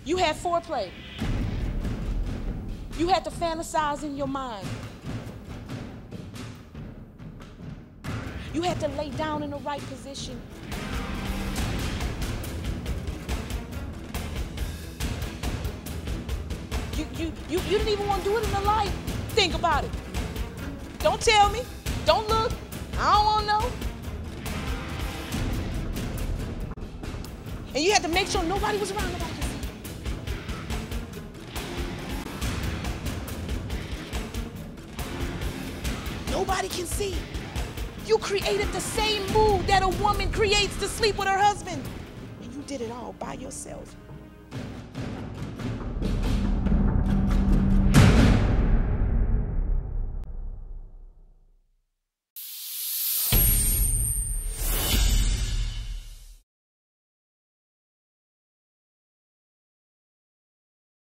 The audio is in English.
You had foreplay. You had to fantasize in your mind. You had to lay down in the right position. You didn't even want to do it in the light. Think about it. Don't tell me. Don't look. I don't want to know. And you had to make sure nobody was around. Nobody could see. Nobody can see. You created the same mood that a woman creates to sleep with her husband. And you did it all by yourself.